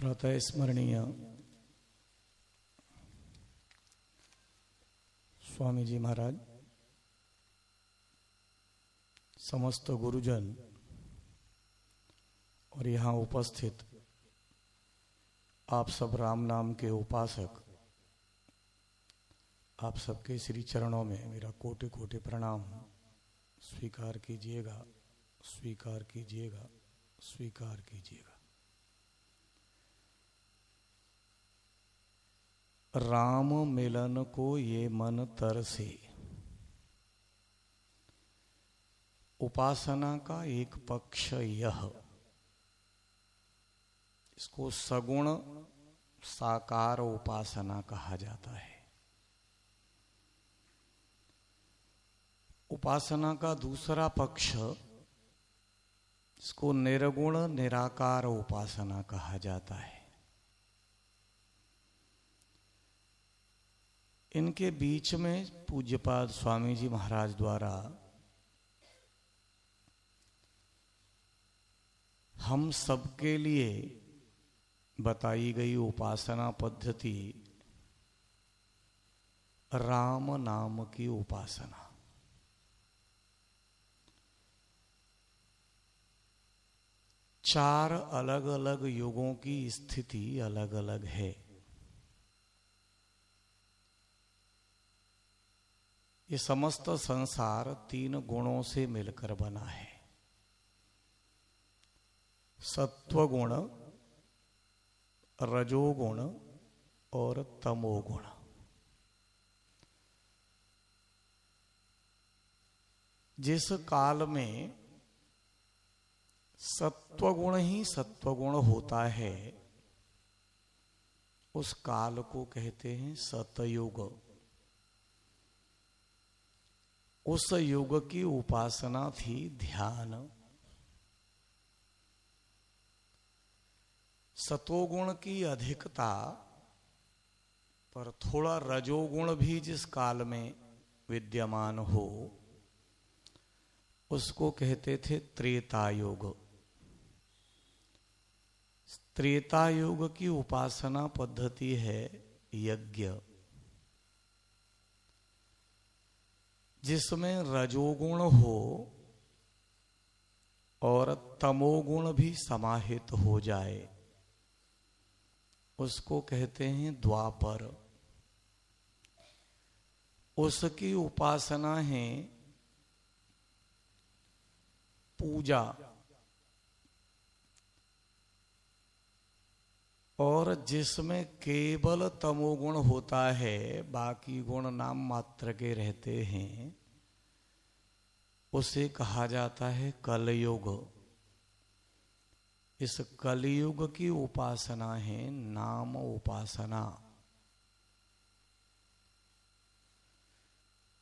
प्रातः स्मरणीय स्वामी जी महाराज, समस्त गुरुजन और यहाँ उपस्थित आप सब राम नाम के उपासक, आप सबके श्री चरणों में मेरा कोटि कोटि प्रणाम स्वीकार कीजिएगा, स्वीकार कीजिएगा, स्वीकार कीजिएगा। राम मिलन को ये मन तरसे, उपासना का एक पक्ष यह, इसको सगुण साकार उपासना कहा जाता है। उपासना का दूसरा पक्ष, इसको निर्गुण निराकार उपासना कहा जाता है। इनके बीच में पूज्यपाद स्वामी जी महाराज द्वारा हम सबके लिए बताई गई उपासना पद्धति राम नाम की उपासना। चार अलग अलग युगों की स्थिति अलग अलग है। ये समस्त संसार तीन गुणों से मिलकर बना है, सत्वगुण, रजोगुण और तमोगुण। जिस काल में सत्वगुण ही सत्वगुण होता है, उस काल को कहते हैं सतयुग। उस युग की उपासना थी ध्यान। सतोगुण की अधिकता पर थोड़ा रजोगुण भी जिस काल में विद्यमान हो, उसको कहते थे त्रेता युग। त्रेता युग की उपासना पद्धति है यज्ञ, जिसमें रजोगुण हो और तमोगुण भी समाहित हो जाए, उसको कहते हैं द्वापर। उसकी उपासना है पूजा, और जिसमें केवल तमोगुण होता है, बाकी गुण नाम मात्र के रहते हैं, उसे कहा जाता है कलयुग। इस कलयुग की उपासना है नाम उपासना।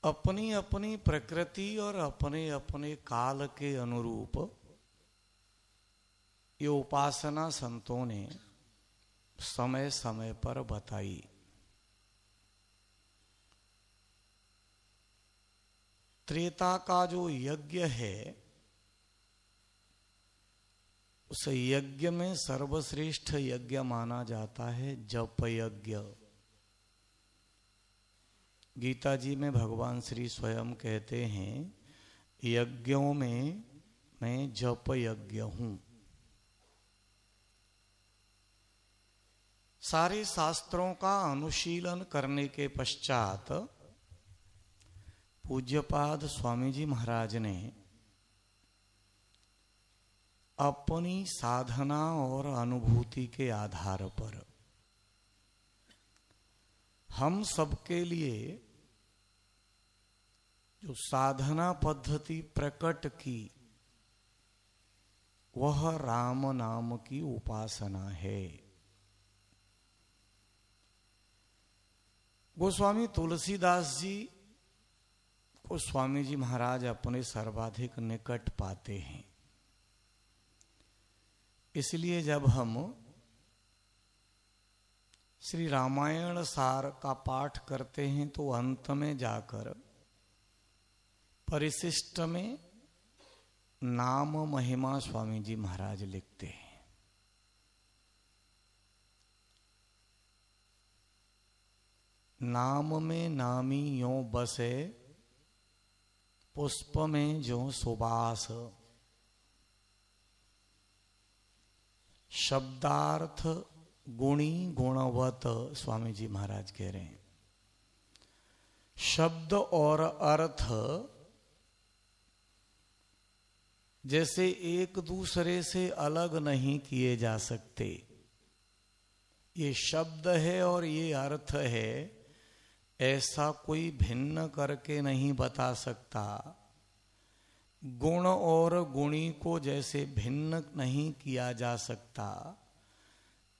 अपनी अपनी प्रकृति और अपने अपने काल के अनुरूप ये उपासना संतों ने समय समय पर बताई। त्रेता का जो यज्ञ है, उस यज्ञ में सर्वश्रेष्ठ यज्ञ माना जाता है जप यज्ञ। गीता जी में भगवान श्री स्वयं कहते हैं, यज्ञों में मैं जप यज्ञ हूं। सारे शास्त्रों का अनुशीलन करने के पश्चात पूज्यपाद स्वामी जी महाराज ने अपनी साधना और अनुभूति के आधार पर हम सबके लिए जो साधना पद्धति प्रकट की, वह राम नाम की उपासना है। गोस्वामी तुलसीदास जी को स्वामी जी महाराज अपने सर्वाधिक निकट पाते हैं। इसलिए जब हम श्री रामायण सार का पाठ करते हैं, तो अंत में जाकर परिशिष्ट में नाम महिमा स्वामी जी महाराज लिखते हैं। नाम में नामी यों बसे, पुष्प में जो सुबास। शब्दार्थ गुणी गुणवत, स्वामी जी महाराज कह रहे हैं। शब्द और अर्थ जैसे एक दूसरे से अलग नहीं किए जा सकते। ये शब्द है और ये अर्थ है, ऐसा कोई भिन्न करके नहीं बता सकता। गुण और गुणी को जैसे भिन्न नहीं किया जा सकता,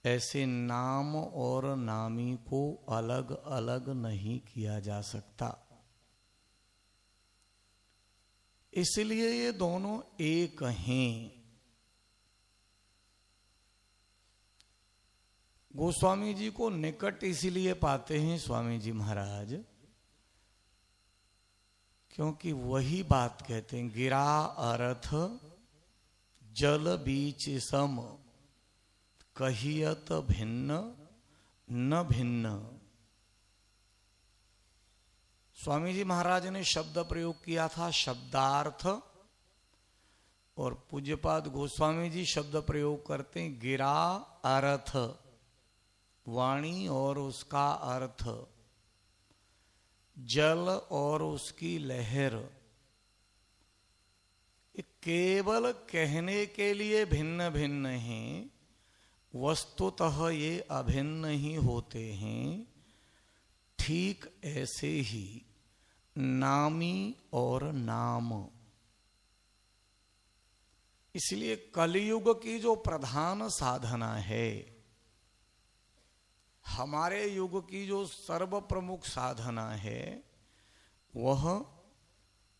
ऐसे नाम और नामी को अलग अलग नहीं किया जा सकता। इसलिए ये दोनों एक हैं। गोस्वामी जी को निकट इसलिए पाते हैं स्वामी जी महाराज, क्योंकि वही बात कहते हैं, गिरा अर्थ जल बीच सम, कहियत भिन्न न भिन्न। स्वामी जी महाराज ने शब्द प्रयोग किया था शब्दार्थ, और पूज्यपाद गोस्वामी जी शब्द प्रयोग करते हैं गिरा अर्थ, वाणी और उसका अर्थ, जल और उसकी लहर। केवल कहने के लिए भिन्न भिन्न हैं, वस्तुतः ये अभिन्न ही होते हैं। ठीक ऐसे ही नामी और नाम। इसलिए कलियुग की जो प्रधान साधना है, हमारे युग की जो सर्व प्रमुख साधना है, वह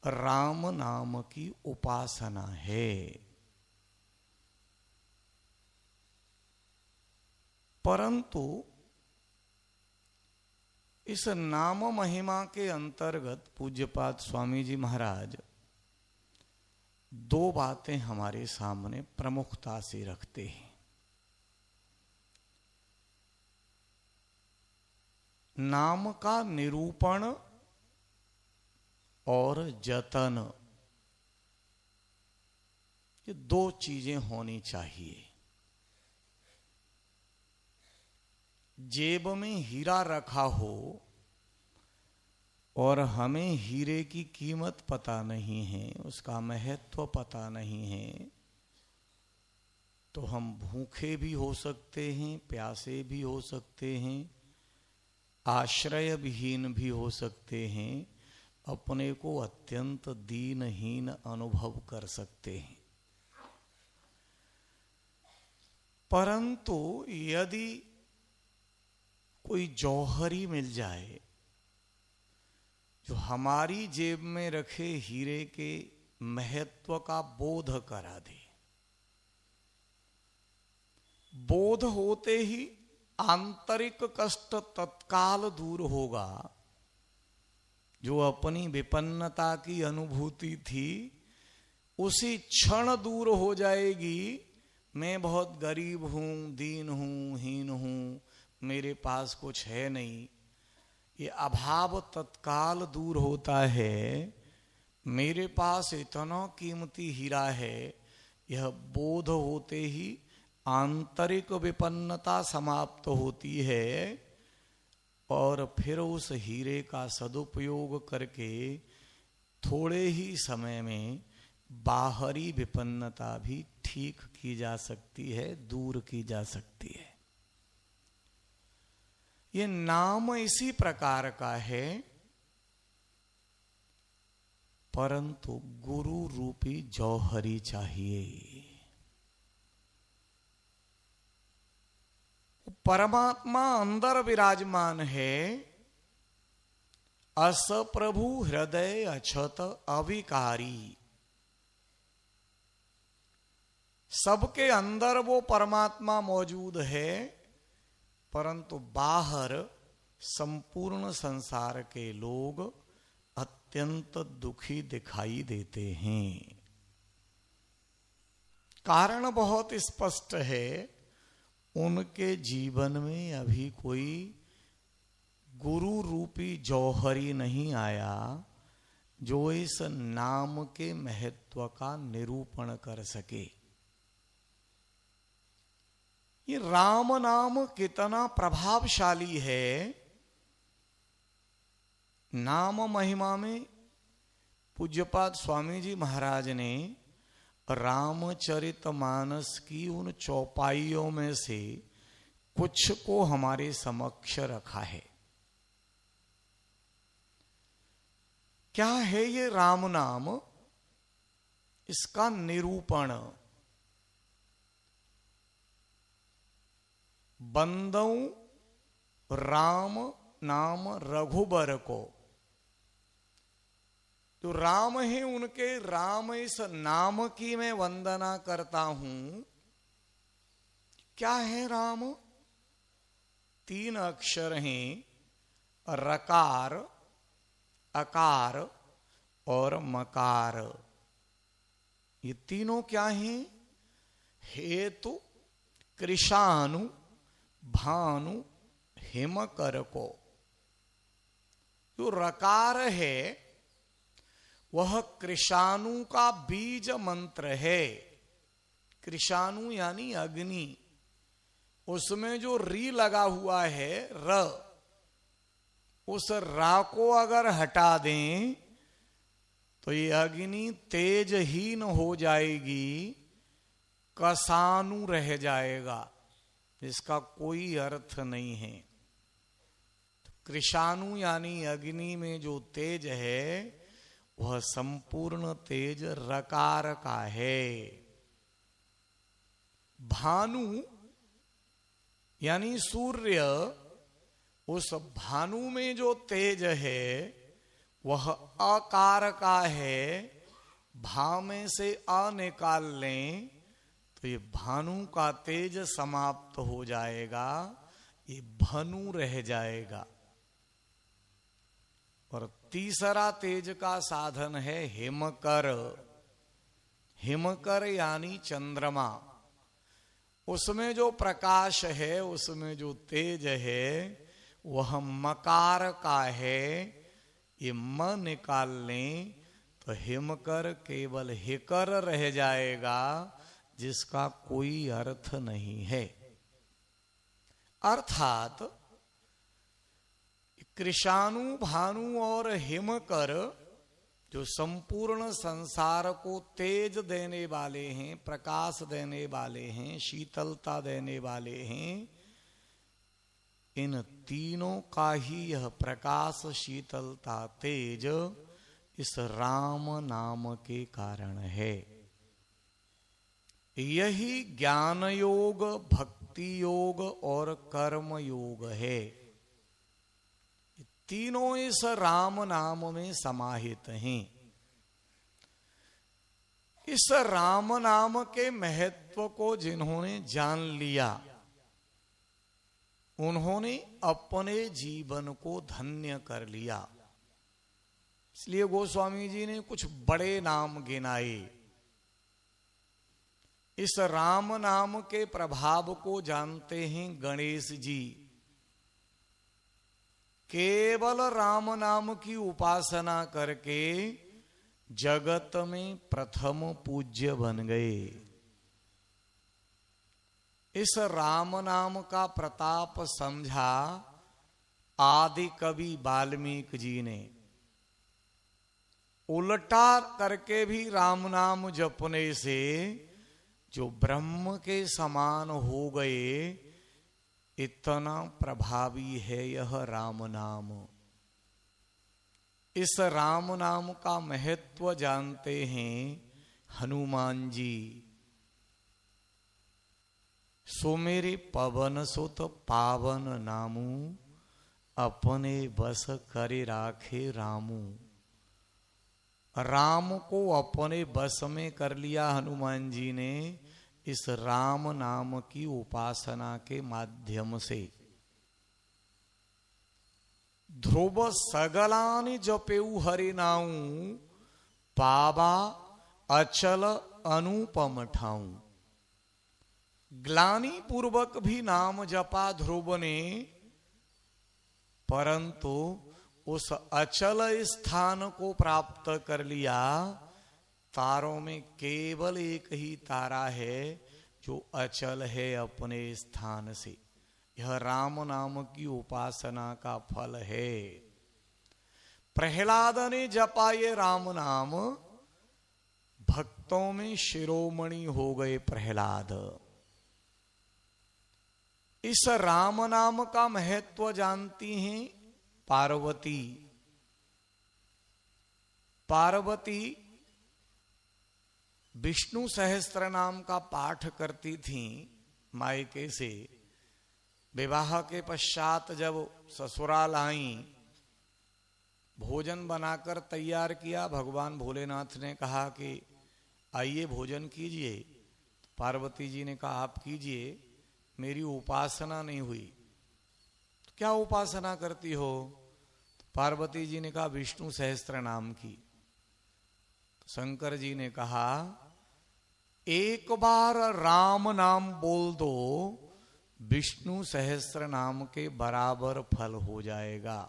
राम नाम की उपासना है। परंतु इस नाम महिमा के अंतर्गत पूज्यपाद स्वामी जी महाराज दो बातें हमारे सामने प्रमुखता से रखते हैं। नाम का निरूपण और जतन, ये दो चीजें होनी चाहिए। जेब में हीरा रखा हो और हमें हीरे की कीमत पता नहीं है, उसका महत्व पता नहीं है, तो हम भूखे भी हो सकते हैं, प्यासे भी हो सकते हैं, आश्रय विहीन भी हो सकते हैं, अपने को अत्यंत दीनहीन अनुभव कर सकते हैं। परंतु यदि कोई जौहरी मिल जाए जो हमारी जेब में रखे हीरे के महत्व का बोध करा दे, बोध होते ही आंतरिक कष्ट तत्काल दूर होगा। जो अपनी विपन्नता की अनुभूति थी उसी क्षण दूर हो जाएगी। मैं बहुत गरीब हूं, दीन हूं, हीन हूं, मेरे पास कुछ है नहीं, ये अभाव तत्काल दूर होता है। मेरे पास इतना कीमती हीरा है, यह बोध होते ही आंतरिक विपन्नता समाप्त होती है, और फिर उस हीरे का सदुपयोग करके थोड़े ही समय में बाहरी विपन्नता भी ठीक की जा सकती है, दूर की जा सकती है। ये नाम इसी प्रकार का है, परंतु गुरु रूपी जौहरी चाहिए। परमात्मा अंदर विराजमान है, अस प्रभु हृदय अछत अविकारी। सबके अंदर वो परमात्मा मौजूद है, परंतु बाहर संपूर्ण संसार के लोग अत्यंत दुखी दिखाई देते हैं। कारण बहुत स्पष्ट है, उनके जीवन में अभी कोई गुरु रूपी जौहरी नहीं आया जो इस नाम के महत्व का निरूपण कर सके। ये राम नाम कितना प्रभावशाली है। नाम महिमा में पूज्यपाद स्वामी जी महाराज ने रामचरितमानस की उन चौपाइयों में से कुछ को हमारे समक्ष रखा है। क्या है ये राम नाम? इसका निरूपण बंदऊ राम नाम रघुबर को, जो राम है उनके राम इस नाम की मैं वंदना करता हूं। क्या है राम? 3 अक्षर हैं, रकार, अकार और मकार। ये तीनों क्या हैं? हेतु, कृशानु, भानु, हिमकर को। जो रकार है वह कृशानु का बीज मंत्र है। कृशानु यानी अग्नि, उसमें जो री लगा हुआ है र, उस रा को अगर हटा दें तो ये अग्नि तेजहीन हो जाएगी, कसानु रह जाएगा, इसका कोई अर्थ नहीं है। तो कृशानु यानी अग्नि में जो तेज है वह संपूर्ण तेज रकार का है। भानु यानी सूर्य, उस भानु में जो तेज है वह अकार का है। भा में से अ निकाल लें तो ये भानु का तेज समाप्त हो जाएगा, ये भनु रह जाएगा। और तीसरा तेज का साधन है हिमकर। हिमकर यानी चंद्रमा, उसमें जो प्रकाश है, उसमें जो तेज है वह मकार का है। ये म निकाल लें तो हिमकर केवल हिकर रह जाएगा, जिसका कोई अर्थ नहीं है। अर्थात कृशानु, भानु और हिमकर जो संपूर्ण संसार को तेज देने वाले हैं, प्रकाश देने वाले हैं, शीतलता देने वाले हैं, इन तीनों का ही यह प्रकाश, शीतलता, तेज इस राम नाम के कारण है। यही ज्ञान योग, भक्ति योग और कर्म योग है। तीनों इस राम नाम में समाहित हैं। इस राम नाम के महत्व को जिन्होंने जान लिया, उन्होंने अपने जीवन को धन्य कर लिया। इसलिए गोस्वामी जी ने कुछ बड़े नाम गिनाए। इस राम नाम के प्रभाव को जानते हैं गणेश जी। केवल राम नाम की उपासना करके जगत में प्रथम पूज्य बन गए। इस राम नाम का प्रताप समझा आदि कवि वाल्मीकि जी ने। उल्टा करके भी राम नाम जपने से जो ब्रह्म के समान हो गए, इतना प्रभावी है यह राम नाम। इस राम नाम का महत्व जानते हैं हनुमान जी। सो मेरे पवन सुत पावन नामू, अपने बस करे राखे रामू। राम को अपने बस में कर लिया हनुमान जी ने इस राम नाम की उपासना के माध्यम से। ध्रुव सगलानि जपेऊ हरि नाऊ, पावा अचल अनुपम ठाऊ। ग्लानि पूर्वक भी नाम जपा ध्रुव ने परंतु उस अचल स्थान को प्राप्त कर लिया। तारों में केवल एक ही तारा है जो अचल है अपने स्थान से। यह राम नाम की उपासना का फल है। प्रहलाद ने जपा ये राम नाम, भक्तों में शिरोमणि हो गए प्रहलाद। इस राम नाम का महत्व जानती हैं पार्वती। पार्वती विष्णु सहस्त्र नाम का पाठ करती थीं मायके से। विवाह के पश्चात जब ससुराल आई, भोजन बनाकर तैयार किया। भगवान भोलेनाथ ने कहा कि आइए भोजन कीजिए। पार्वती जी ने कहा आप कीजिए, मेरी उपासना नहीं हुई। तो क्या उपासना करती हो? पार्वती जी ने कहा विष्णु सहस्त्र नाम की। शंकर जी ने कहा एक बार राम नाम बोल दो, विष्णु सहस्त्र नाम के बराबर फल हो जाएगा।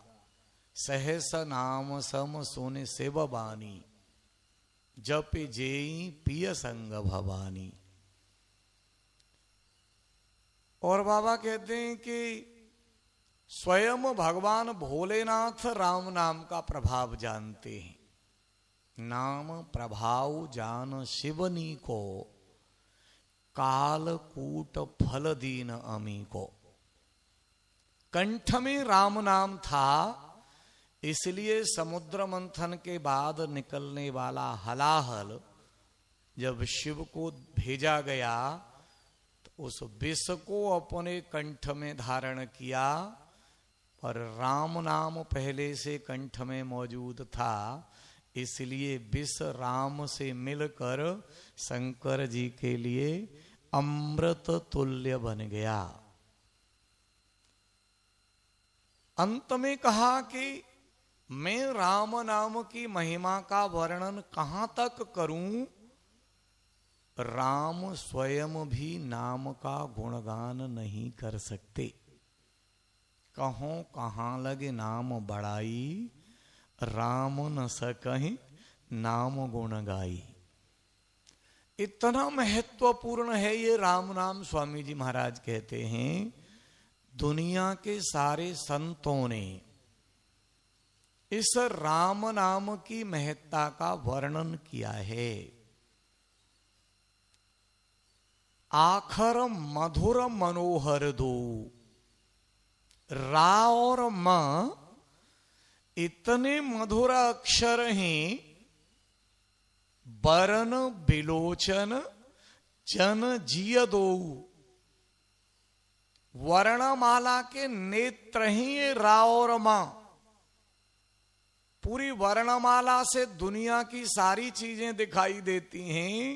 सहस नाम सम सोने सेव बानी, जप जेई पिय संग भवानी। और बाबा कहते हैं कि स्वयं भगवान भोलेनाथ राम नाम का प्रभाव जानते हैं। नाम प्रभाव जान शिवनी को, कालकूट फल दीन अमी को। कंठ में राम नाम था, इसलिए समुद्र मंथन के बाद निकलने वाला हलाहल जब शिव को भेजा गया तो उस विष को अपने कंठ में धारण किया। पर राम नाम पहले से कंठ में मौजूद था, इसलिए विष राम से मिलकर शंकर जी के लिए अमृत तुल्य बन गया। अंत में कहा कि मैं राम नाम की महिमा का वर्णन कहां तक करूं? राम स्वयं भी नाम का गुणगान नहीं कर सकते। कहो कहां लगे नाम बड़ाई, राम न सकहि नाम गुण गाई। इतना महत्वपूर्ण है ये राम नाम। स्वामी जी महाराज कहते हैं दुनिया के सारे संतों ने इस राम नाम की महत्ता का वर्णन किया है। आखर मधुर मनोहर दो, रा और म इतने मधुर अक्षर हैं, बरन बिलोचन जन जिय दो। वर्णमाला के नेत्र ही ये रा और म। पूरी वर्णमाला से दुनिया की सारी चीजें दिखाई देती हैं,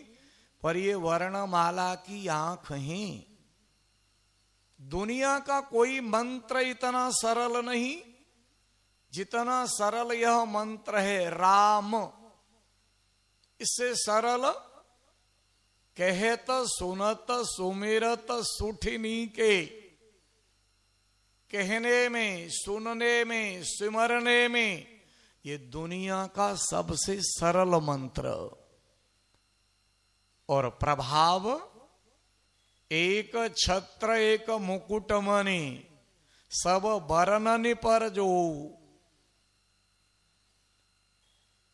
पर ये वर्णमाला की आंख है। दुनिया का कोई मंत्र इतना सरल नहीं जितना सरल यह मंत्र है राम। इससे सरल कहत सुनत सुमिरत सुठिनी के, कहने में, सुनने में, सिमरने में ये दुनिया का सबसे सरल मंत्र। और प्रभाव एक छत्र एक मुकुट मणि, सब बरननि पर जो।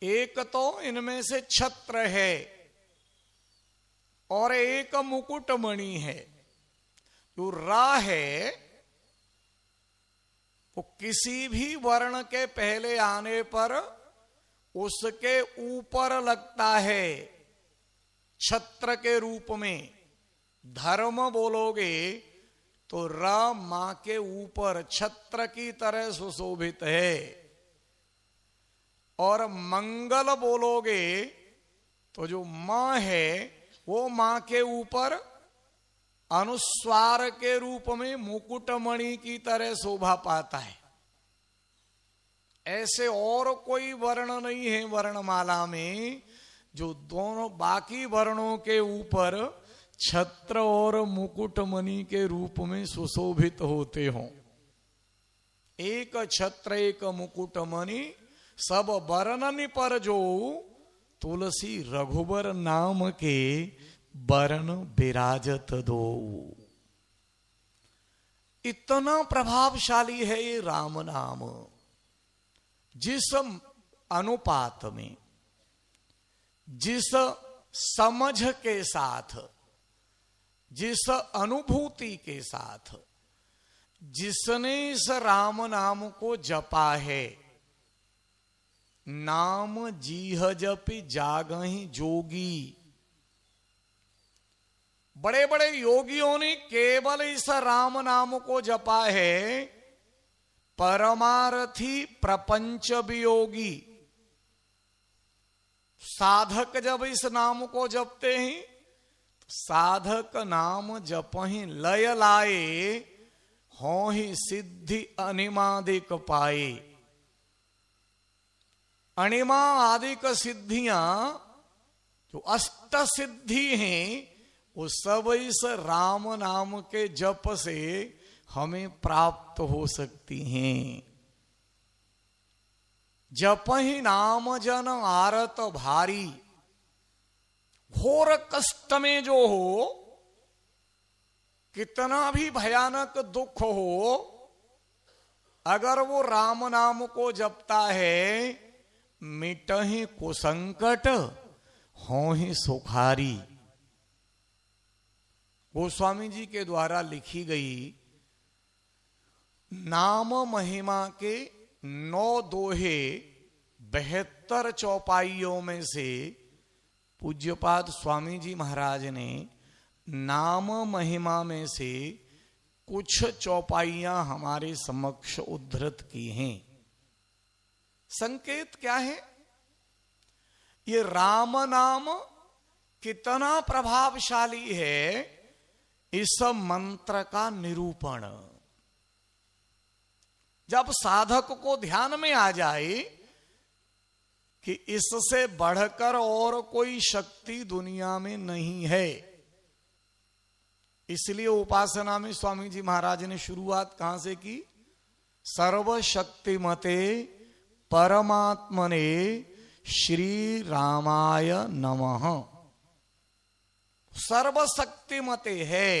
एक तो इनमें से छत्र है और एक मुकुट मणि है। जो रा है वो किसी भी वर्ण के पहले आने पर उसके ऊपर लगता है छत्र के रूप में। धर्म बोलोगे तो र मां के ऊपर छत्र की तरह सुशोभित है। और मंगल बोलोगे तो जो मां है वो मां के ऊपर अनुस्वार के रूप में मुकुटमणि की तरह शोभा पाता है। ऐसे और कोई वर्ण नहीं है वर्णमाला में जो दोनों बाकी वर्णों के ऊपर छत्र और मुकुटमणि के रूप में सुशोभित होते हों। एक छत्र एक मुकुट मणि सब बरननि पर जो, तुलसी रघुबर नाम के बरन विराजत दो। इतना प्रभावशाली है ये राम नाम। जिस अनुपात में, जिस समझ के साथ, जिस अनुभूति के साथ जिसने इस राम नाम को जपा है, नाम जीह जपि जागहि जोगी। बड़े बड़े योगियों ने केवल इस राम नाम को जपा है, परमार्थी प्रपंच वियोगी। साधक जब इस नाम को जपते हैं, साधक नाम जपहि लय लाए, हों ही सिद्धि अनिमादिक पाए। अणिमा आदिक सिद्धियां जो अष्ट सिद्धि हैं, वो सब इस राम नाम के जप से हमें प्राप्त हो सकती हैं। जप ही नाम जन आरत भारी। घोर कष्ट में जो हो, कितना भी भयानक दुख हो, अगर वो राम नाम को जपता है, मिटहि कुसंकट हों ही सुखारी। गोस्वामी जी के द्वारा लिखी गई नाम महिमा के 9 दोहे 72 चौपाइयों में से पूज्यपाद स्वामी जी महाराज ने नाम महिमा में से कुछ चौपाइयां हमारे समक्ष उद्धृत की हैं। संकेत क्या है? ये राम नाम कितना प्रभावशाली है, इस मंत्र का निरूपण। जब साधक को ध्यान में आ जाए कि इससे बढ़कर और कोई शक्ति दुनिया में नहीं है, इसलिए उपासना में स्वामी जी महाराज ने शुरुआत कहां से की? सर्वशक्तिमते परमात्मने श्री रामाय नमः। सर्वशक्तिमते है,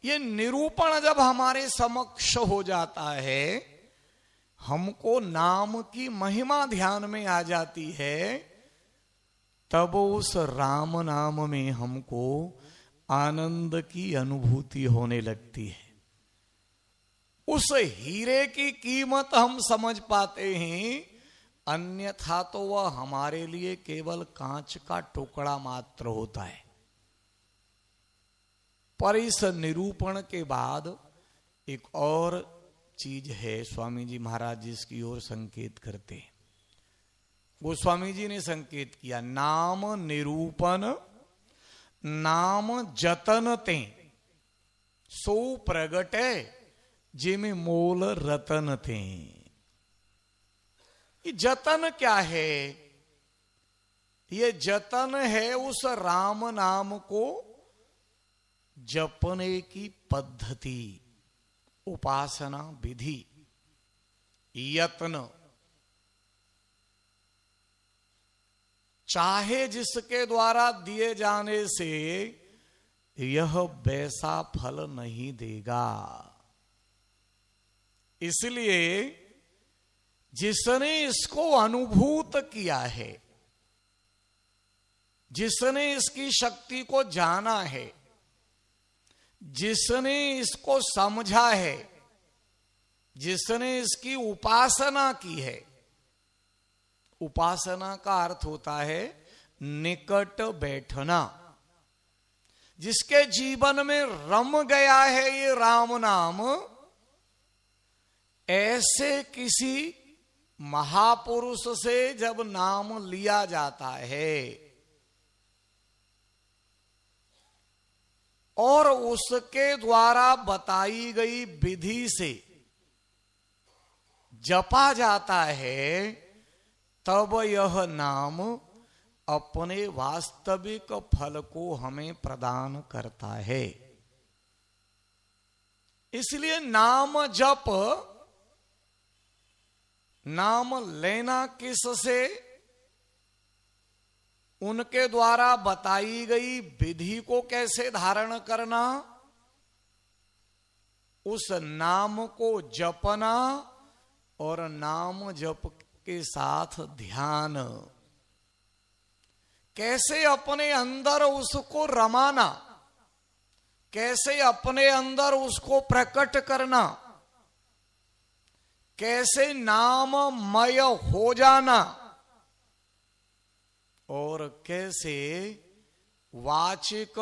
ये निरूपण जब हमारे समक्ष हो जाता है, हमको नाम की महिमा ध्यान में आ जाती है, तब उस राम नाम में हमको आनंद की अनुभूति होने लगती है। उस हीरे की कीमत हम समझ पाते हैं, अन्यथा तो वह हमारे लिए केवल कांच का टुकड़ा मात्र होता है। पर इस निरूपण के बाद एक और चीज है, स्वामी जी महाराज जिसकी ओर संकेत करते हैं। गोस्वामी जी ने संकेत किया, नाम निरूपण नाम जतन ते सो प्रगटे जिमे मोल रतन थे। ये जतन क्या है? ये जतन है उस राम नाम को जपने की पद्धति, उपासना विधि, यत्न। चाहे जिसके द्वारा दिए जाने से यह वैसा फल नहीं देगा, इसलिए जिसने इसको अनुभूत किया है, जिसने इसकी शक्ति को जाना है, जिसने इसको समझा है, जिसने इसकी उपासना की है। उपासना का अर्थ होता है निकट बैठना। जिसके जीवन में रम गया है ये राम नाम, ऐसे किसी महापुरुष से जब नाम लिया जाता है और उसके द्वारा बताई गई विधि से जपा जाता है, तब यह नाम अपने वास्तविक फल को हमें प्रदान करता है। इसलिए नाम जप, नाम लेना किससे? उनके द्वारा बताई गई विधि को कैसे धारण करना, उस नाम को जपना और नाम जप के साथ ध्यान, कैसे अपने अंदर उसको रमाना, कैसे अपने अंदर उसको प्रकट करना, कैसे नाममय हो जाना, और कैसे वाचिक,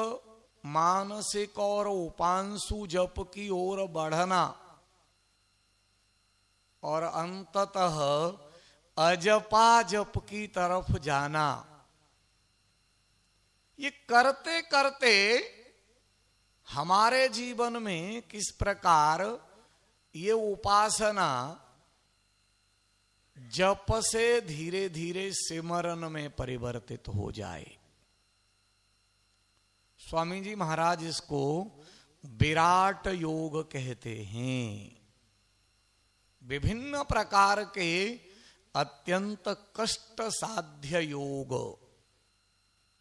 मानसिक और उपांशु जप की ओर बढ़ना, और अंततः अजपा जप की तरफ जाना। ये करते करते हमारे जीवन में किस प्रकार ये उपासना जप से धीरे धीरे सिमरन में परिवर्तित हो जाए। स्वामी जी महाराज इसको विराट योग कहते हैं। विभिन्न प्रकार के अत्यंत कष्ट साध्य योग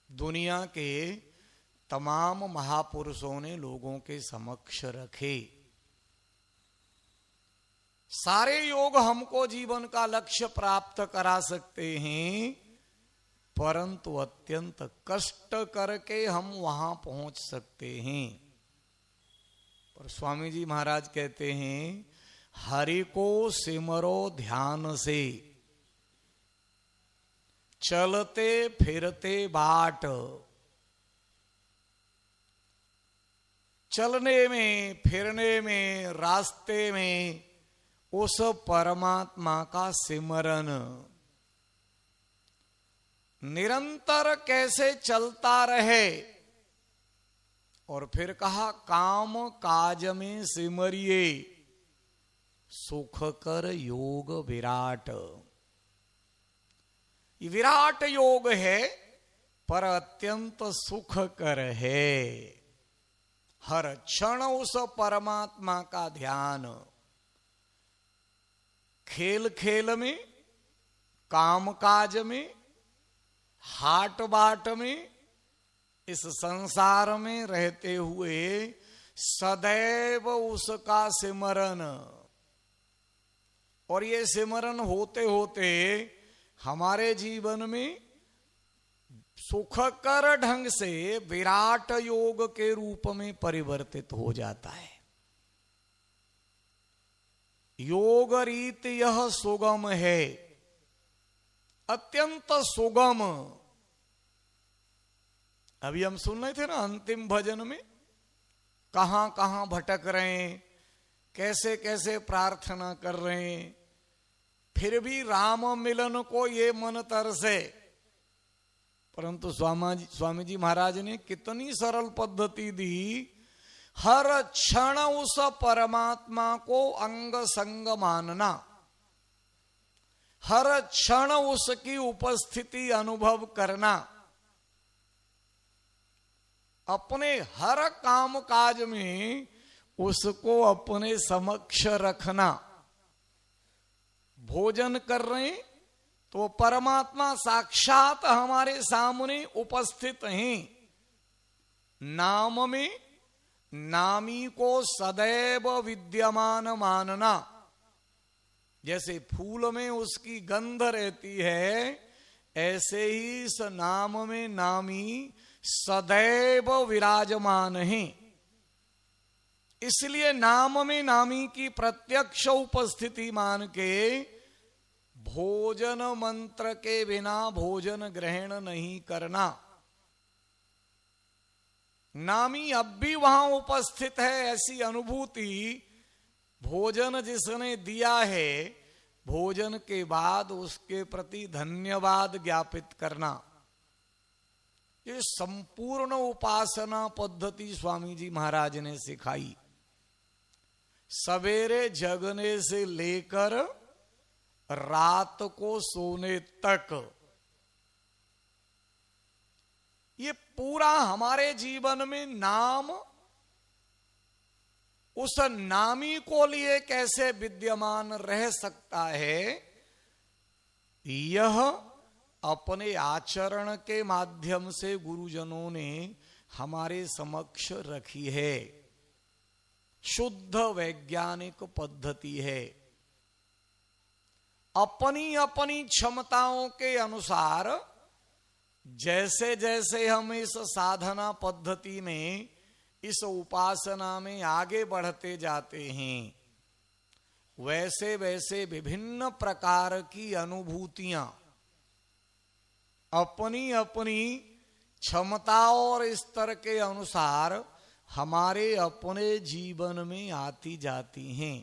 दुनिया के तमाम महापुरुषों ने लोगों के समक्ष रखे। सारे योग हमको जीवन का लक्ष्य प्राप्त करा सकते हैं, परंतु अत्यंत कष्ट करके हम वहां पहुंच सकते हैं। और स्वामी जी महाराज कहते हैं, हरि को सिमरो ध्यान से, चलते फिरते बाट। चलने में, फिरने में, रास्ते में उस परमात्मा का सिमरन निरंतर कैसे चलता रहे। और फिर कहा, काम काज में सिमरिए, सुख कर योग विराट। ये विराट योग है, पर अत्यंत सुख कर है। हर क्षण उस परमात्मा का ध्यान, खेल खेल में, काम काज में, हाट बाट में, इस संसार में रहते हुए सदैव उसका सिमरन। और ये सिमरन होते होते हमारे जीवन में सुखकर ढंग से विराट योग के रूप में परिवर्तित हो जाता है। योग रीति यह सुगम है, अत्यंत सुगम। अभी हम सुन रहे थे ना अंतिम भजन में, कहां कहां भटक रहे हैं, कैसे कैसे प्रार्थना कर रहे हैं, फिर भी राम मिलन को ये मन तरसे। परंतु स्वामी जी महाराज ने कितनी सरल पद्धति दी। हर क्षण उस परमात्मा को अंग संग मानना, हर क्षण उसकी उपस्थिति अनुभव करना, अपने हर काम काज में उसको अपने समक्ष रखना। भोजन कर रहे हैं तो परमात्मा साक्षात हमारे सामने उपस्थित हैं। नाम में नामी को सदैव विद्यमान मानना। जैसे फूल में उसकी गंध रहती है, ऐसे ही इस नाम में नामी सदैव विराजमान है। इसलिए नाम में नामी की प्रत्यक्ष उपस्थिति मान के भोजन मंत्र के बिना भोजन ग्रहण नहीं करना। नामी अब भी वहां उपस्थित है, ऐसी अनुभूति। भोजन जिसने दिया है, भोजन के बाद उसके प्रति धन्यवाद ज्ञापित करना। ये संपूर्ण उपासना पद्धति स्वामी जी महाराज ने सिखाई। सवेरे जगने से लेकर रात को सोने तक ये पूरा हमारे जीवन में नाम उस नामी को लिए कैसे विद्यमान रह सकता है, यह अपने आचरण के माध्यम से गुरुजनों ने हमारे समक्ष रखी है। शुद्ध वैज्ञानिक पद्धति है। अपनी अपनी क्षमताओं के अनुसार जैसे जैसे हम इस साधना पद्धति में, इस उपासना में आगे बढ़ते जाते हैं, वैसे वैसे विभिन्न प्रकार की अनुभूतियां अपनी अपनी क्षमता और स्तर के अनुसार हमारे अपने जीवन में आती जाती हैं।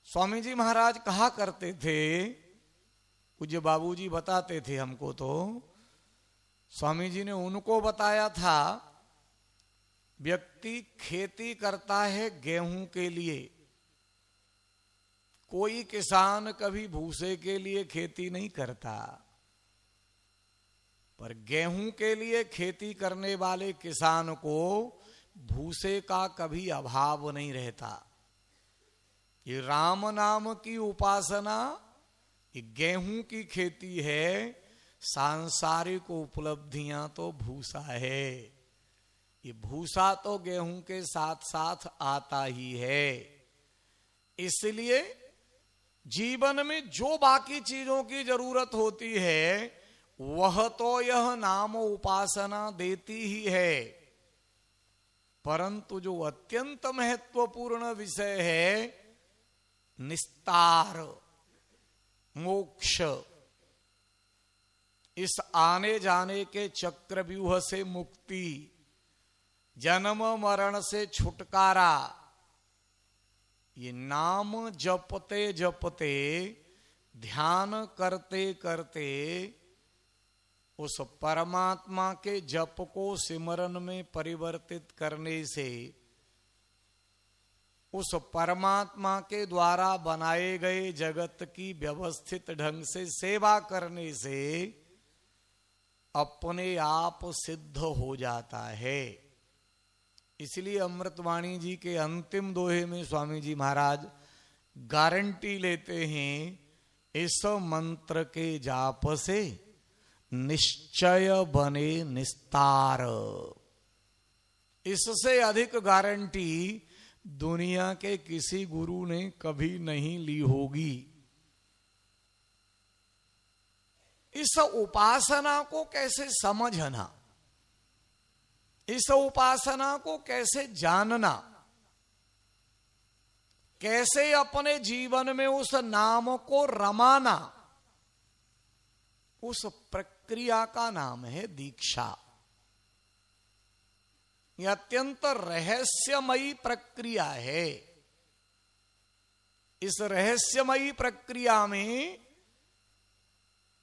स्वामी जी महाराज कहा करते थे, पूज्य बाबूजी बताते थे हमको, तो स्वामी जी ने उनको बताया था, व्यक्ति खेती करता है गेहूं के लिए। कोई किसान कभी भूसे के लिए खेती नहीं करता, पर गेहूं के लिए खेती करने वाले किसान को भूसे का कभी अभाव नहीं रहता। ये राम नाम की उपासना, ये गेहूं की खेती है। सांसारिक उपलब्धियां तो भूसा है। ये भूसा तो गेहूं के साथ साथ आता ही है। इसलिए जीवन में जो बाकी चीजों की जरूरत होती है, वह तो यह नाम उपासना देती ही है, परंतु जो अत्यंत महत्वपूर्ण विषय है, निस्तार मोक्ष, इस आने जाने के चक्रव्यूह से मुक्ति, जन्म मरण से छुटकारा, ये नाम जपते जपते, ध्यान करते करते उस परमात्मा के जप को सिमरन में परिवर्तित करने से, उस परमात्मा के द्वारा बनाए गए जगत की व्यवस्थित ढंग से सेवा करने से अपने आप सिद्ध हो जाता है। इसलिए अमृतवाणी जी के अंतिम दोहे में स्वामी जी महाराज गारंटी लेते हैं, इस मंत्र के जाप से निश्चय बने निस्तार। इससे अधिक गारंटी दुनिया के किसी गुरु ने कभी नहीं ली होगी। इस उपासना को कैसे समझना, इस उपासना को कैसे जानना, कैसे अपने जीवन में उस नाम को रमाना, उस प्रक्रिया का नाम है दीक्षा। यह अत्यंत रहस्यमयी प्रक्रिया है। इस रहस्यमयी प्रक्रिया में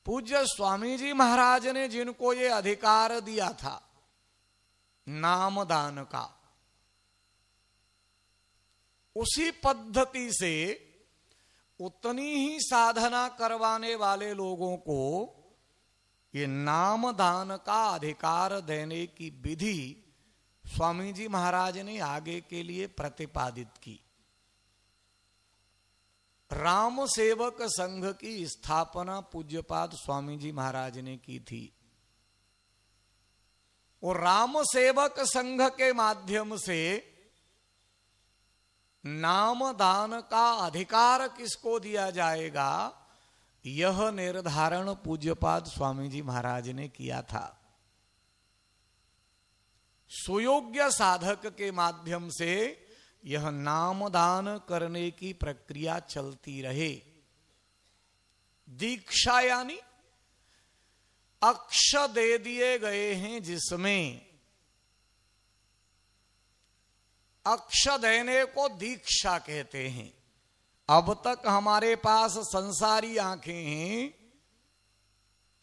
पूज्य स्वामी जी महाराज ने जिनको ये अधिकार दिया था नाम दान का, उसी पद्धति से उतनी ही साधना करवाने वाले लोगों को ये नाम दान का अधिकार देने की विधि स्वामी जी महाराज ने आगे के लिए प्रतिपादित की। राम सेवक संघ की स्थापना पूज्यपाद स्वामी जी महाराज ने की थी। और राम सेवक संघ के माध्यम से नाम दान का अधिकार किसको दिया जाएगा, यह निर्धारण पूज्यपाद स्वामी जी महाराज ने किया था। सुयोग्य साधक के माध्यम से यह नाम दान करने की प्रक्रिया चलती रहे। दीक्षा यानी अक्ष दे दिए गए हैं, जिसमें अक्ष देने को दीक्षा कहते हैं। अब तक हमारे पास संसारी आंखें हैं,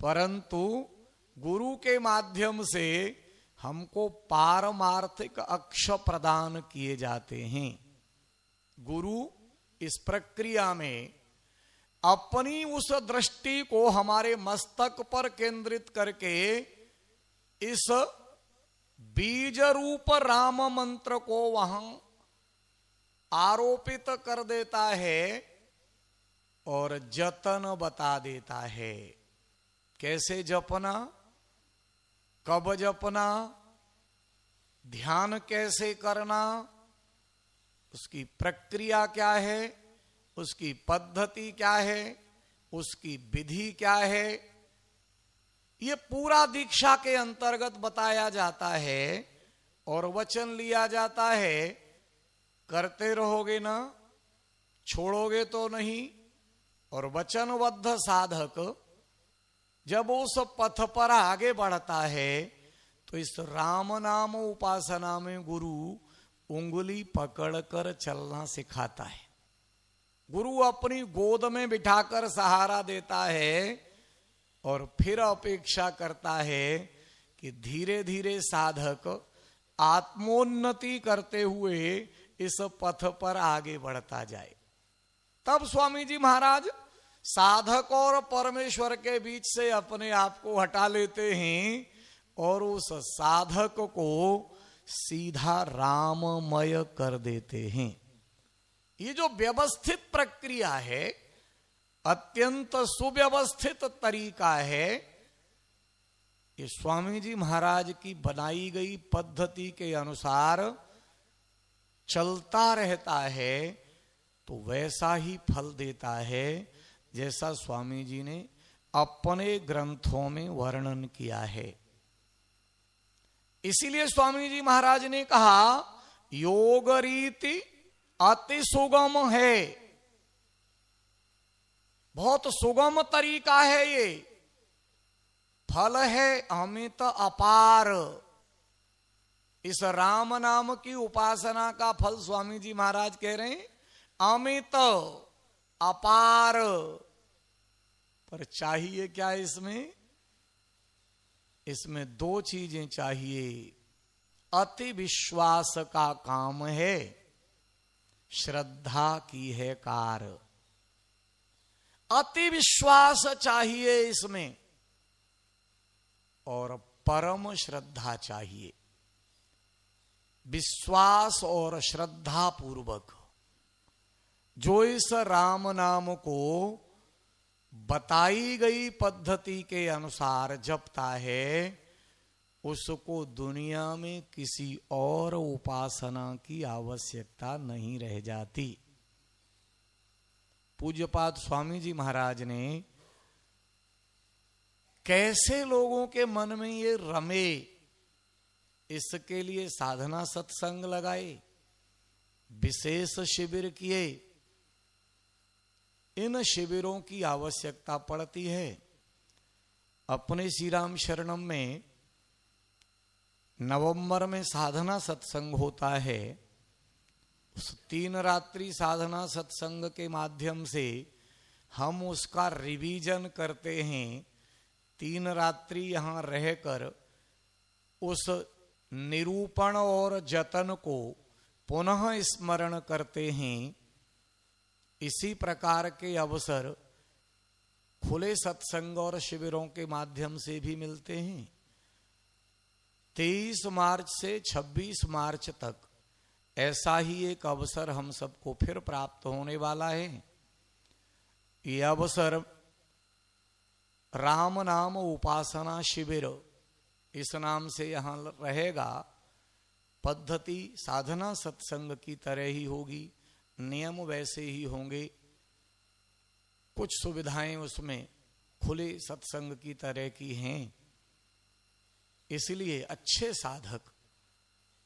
परंतु गुरु के माध्यम से हमको पारमार्थिक अक्ष प्रदान किए जाते हैं। गुरु इस प्रक्रिया में अपनी उस दृष्टि को हमारे मस्तक पर केंद्रित करके इस बीज रूप राम मंत्र को वहां आरोपित कर देता है और जतन बता देता है। कैसे जपना, कब जपना, ध्यान कैसे करना, उसकी प्रक्रिया क्या है, उसकी पद्धति क्या है, उसकी विधि क्या है, ये पूरा दीक्षा के अंतर्गत बताया जाता है और वचन लिया जाता है। करते रहोगे ना, छोड़ोगे तो नहीं। और वचनबद्ध साधक जब उस पथ पर आगे बढ़ता है तो इस राम नाम उपासना में गुरु उंगली पकड़कर चलना सिखाता है। गुरु अपनी गोद में बिठाकर सहारा देता है और फिर अपेक्षा करता है कि धीरे धीरे साधक आत्मोन्नति करते हुए इस पथ पर आगे बढ़ता जाए। तब स्वामी जी महाराज साधक और परमेश्वर के बीच से अपने आप को हटा लेते हैं और उस साधक को सीधा राममय कर देते हैं। ये जो व्यवस्थित प्रक्रिया है, अत्यंत सुव्यवस्थित तरीका है, ये स्वामी जी महाराज की बनाई गई पद्धति के अनुसार चलता रहता है तो वैसा ही फल देता है जैसा स्वामी जी ने अपने ग्रंथों में वर्णन किया है। इसीलिए स्वामी जी महाराज ने कहा योग रीति अति सुगम है, बहुत सुगम तरीका है, ये फल है अमित अपार। इस राम नाम की उपासना का फल स्वामी जी महाराज कह रहे हैं अमित अपार। पर चाहिए क्या इसमें? इसमें दो चीजें चाहिए। अति विश्वास का काम है, श्रद्धा की है कार। अति विश्वास चाहिए इसमें और परम श्रद्धा चाहिए। विश्वास और श्रद्धा पूर्वक जो इस राम नाम को बताई गई पद्धति के अनुसार जपता है उसको दुनिया में किसी और उपासना की आवश्यकता नहीं रह जाती। पूज्यपाद स्वामी जी महाराज ने कैसे लोगों के मन में ये रमे, इसके लिए साधना सत्संग लगाए, विशेष शिविर किए। इन शिविरों की आवश्यकता पड़ती है। अपने श्री राम शरणम में नवंबर में साधना सत्संग होता है। उस 3 रात्रि साधना सत्संग के माध्यम से हम उसका रिवीजन करते हैं। 3 रात्रि यहाँ रहकर उस निरूपण और जतन को पुनः स्मरण करते हैं। इसी प्रकार के अवसर खुले सत्संग और शिविरों के माध्यम से भी मिलते हैं। 23 मार्च से 26 मार्च तक ऐसा ही एक अवसर हम सबको फिर प्राप्त होने वाला है। ये अवसर राम नाम उपासना शिविर इस नाम से यहाँ रहेगा। पद्धति साधना सत्संग की तरह ही होगी, नियम वैसे ही होंगे, कुछ सुविधाएं उसमें खुले सत्संग की तरह की हैं। इसलिए अच्छे साधक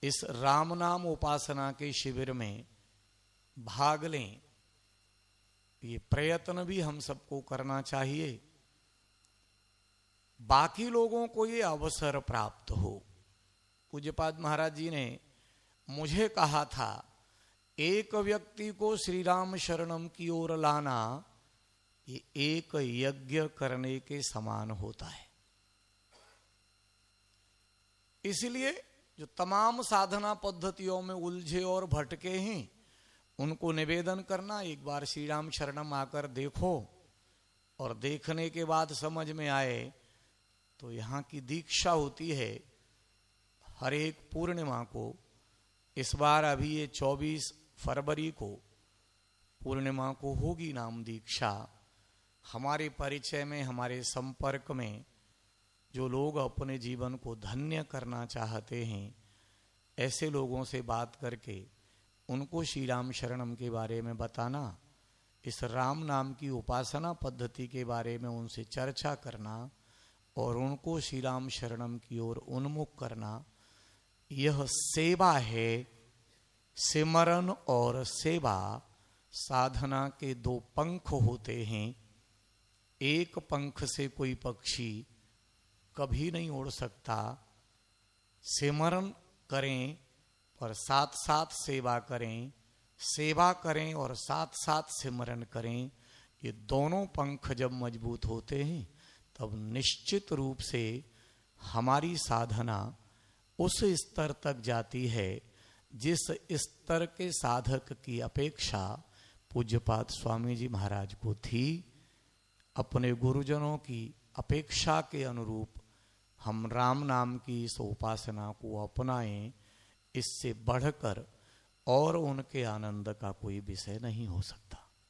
इस राम नाम उपासना के शिविर में भाग लें। ये प्रयत्न भी हम सबको करना चाहिए, बाकी लोगों को ये अवसर प्राप्त हो। पूज्यपाद महाराज जी ने मुझे कहा था एक व्यक्ति को श्री राम शरणम की ओर लाना ये एक यज्ञ करने के समान होता है। इसलिए जो तमाम साधना पद्धतियों में उलझे और भटके हैं उनको निवेदन करना, एक बार श्री राम शरणम आकर देखो और देखने के बाद समझ में आए तो यहाँ की दीक्षा होती है। हर एक पूर्णिमा को, इस बार अभी ये 24 फरवरी को पूर्णिमा को होगी नाम दीक्षा। हमारे परिचय में, हमारे संपर्क में जो लोग अपने जीवन को धन्य करना चाहते हैं, ऐसे लोगों से बात करके उनको श्री राम शरणम के बारे में बताना, इस राम नाम की उपासना पद्धति के बारे में उनसे चर्चा करना और उनको श्री राम शरणम की ओर उन्मुख करना, यह सेवा है। सिमरन और सेवा साधना के दो पंख होते हैं। एक पंख से कोई पक्षी कभी नहीं उड़ सकता। सिमरन करें और साथ साथ सेवा करें, सेवा करें और साथ साथ सिमरन करें। ये दोनों पंख जब मजबूत होते हैं तब निश्चित रूप से हमारी साधना उस स्तर तक जाती है जिस स्तर के साधक की अपेक्षा पूज्यपाद स्वामी जी महाराज को थी। अपने गुरुजनों की अपेक्षा के अनुरूप हम राम नाम की इस उपासना को अपनाएं। इससे बढ़कर और उनके आनंद का कोई विषय नहीं हो सकता।